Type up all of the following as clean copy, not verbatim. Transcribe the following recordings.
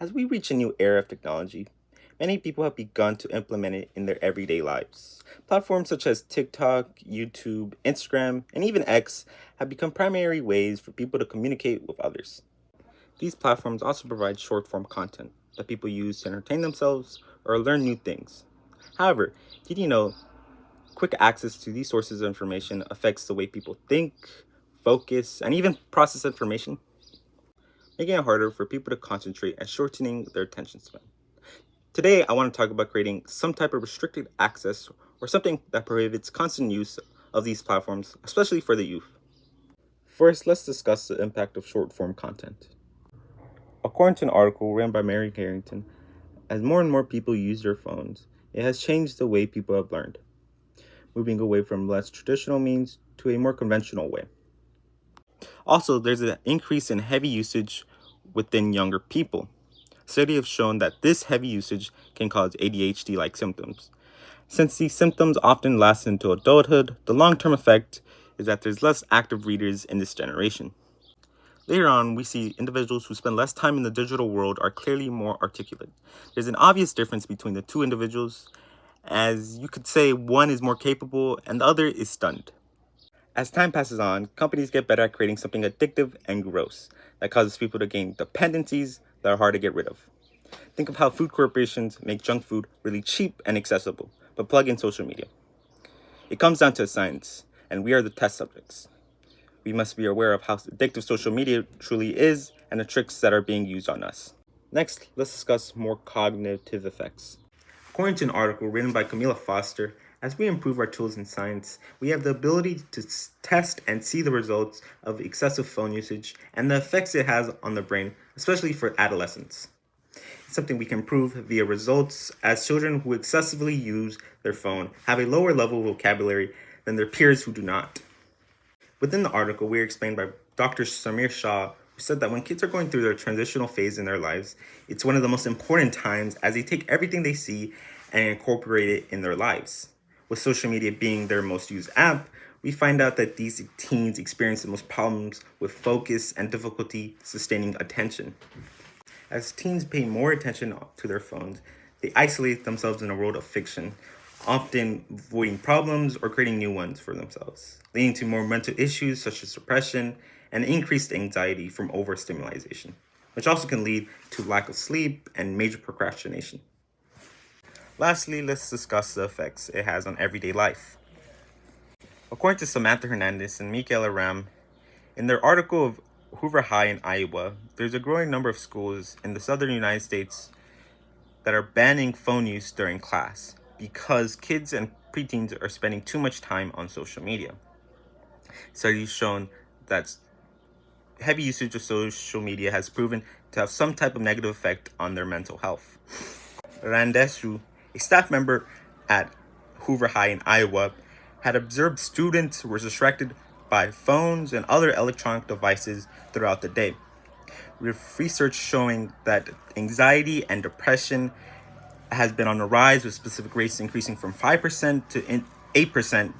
As we reach a new era of technology, many people have begun to implement it in their everyday lives. Platforms such as TikTok, YouTube, Instagram, and even X have become primary ways for people to communicate with others. These platforms also provide short form content that people use to entertain themselves or learn new things. However, did you know quick access to these sources of information affects the way people think, focus, and even process information, making it harder for people to concentrate and shortening their attention span? Today, I want to talk about creating some type of restricted access or something that prohibits constant use of these platforms, especially for the youth. First, let's discuss the impact of short form content. According to an article written by Mary Carrington, as more and more people use their phones, it has changed the way people have learned, moving away from less traditional means to a more conventional way. Also, there's an increase in heavy usage within younger people. Studies have shown that this heavy usage can cause ADHD-like symptoms. Since these symptoms often last into adulthood, the long-term effect is that there's less active readers in this generation. Later on, we see individuals who spend less time in the digital world are clearly more articulate. There's an obvious difference between the two individuals, as you could say one is more capable and the other is stunned. As time passes on, companies get better at creating something addictive and gross that causes people to gain dependencies that are hard to get rid of. Think of how food corporations make junk food really cheap and accessible, but plug in social media. It comes down to science, and we are the test subjects. We must be aware of how addictive social media truly is and the tricks that are being used on us. Next, let's discuss more cognitive effects. According to an article written by Camilla Foster, as we improve our tools in science, we have the ability to test and see the results of excessive phone usage and the effects it has on the brain, especially for adolescents. It's something we can prove via results, as children who excessively use their phone have a lower level of vocabulary than their peers who do not. Within the article, we are explained by Dr. Samir Shah, who said that when kids are going through their transitional phase in their lives, it's one of the most important times as they take everything they see and incorporate it in their lives. With social media being their most used app, we find out that these teens experience the most problems with focus and difficulty sustaining attention. As teens pay more attention to their phones, they isolate themselves in a world of fiction, often avoiding problems or creating new ones for themselves, leading to more mental issues such as depression and increased anxiety from overstimulation, which also can lead to lack of sleep and major procrastination. Lastly, let's discuss the effects it has on everyday life. According to Samantha Hernandez and Michaela Ram, in their article of Hoover High in Iowa, there's a growing number of schools in the southern United States that are banning phone use during class because kids and preteens are spending too much time on social media. Studies shown that heavy usage of social media has proven to have some type of negative effect on their mental health. Randesu, a staff member at Hoover High in Iowa, had observed students were distracted by phones and other electronic devices throughout the day, with research showing that anxiety and depression has been on the rise, with specific rates increasing from 5% to 8%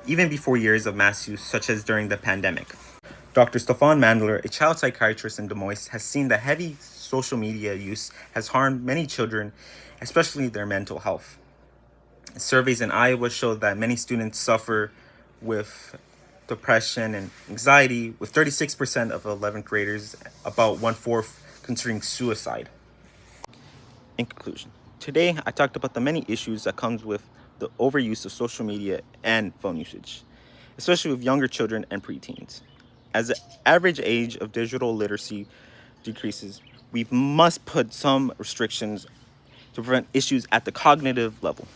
even before years of mass use, such as during the pandemic. Dr. Stefan Mandler, a child psychiatrist in Des Moines, has seen that heavy social media use has harmed many children, especially their mental health. Surveys in Iowa show that many students suffer with depression and anxiety, with 36% of 11th graders, about 1/4, considering suicide. In conclusion, today I talked about the many issues that comes with the overuse of social media and phone usage, especially with younger children and preteens. As the average age of digital literacy decreases, we must put some restrictions to prevent issues at the cognitive level.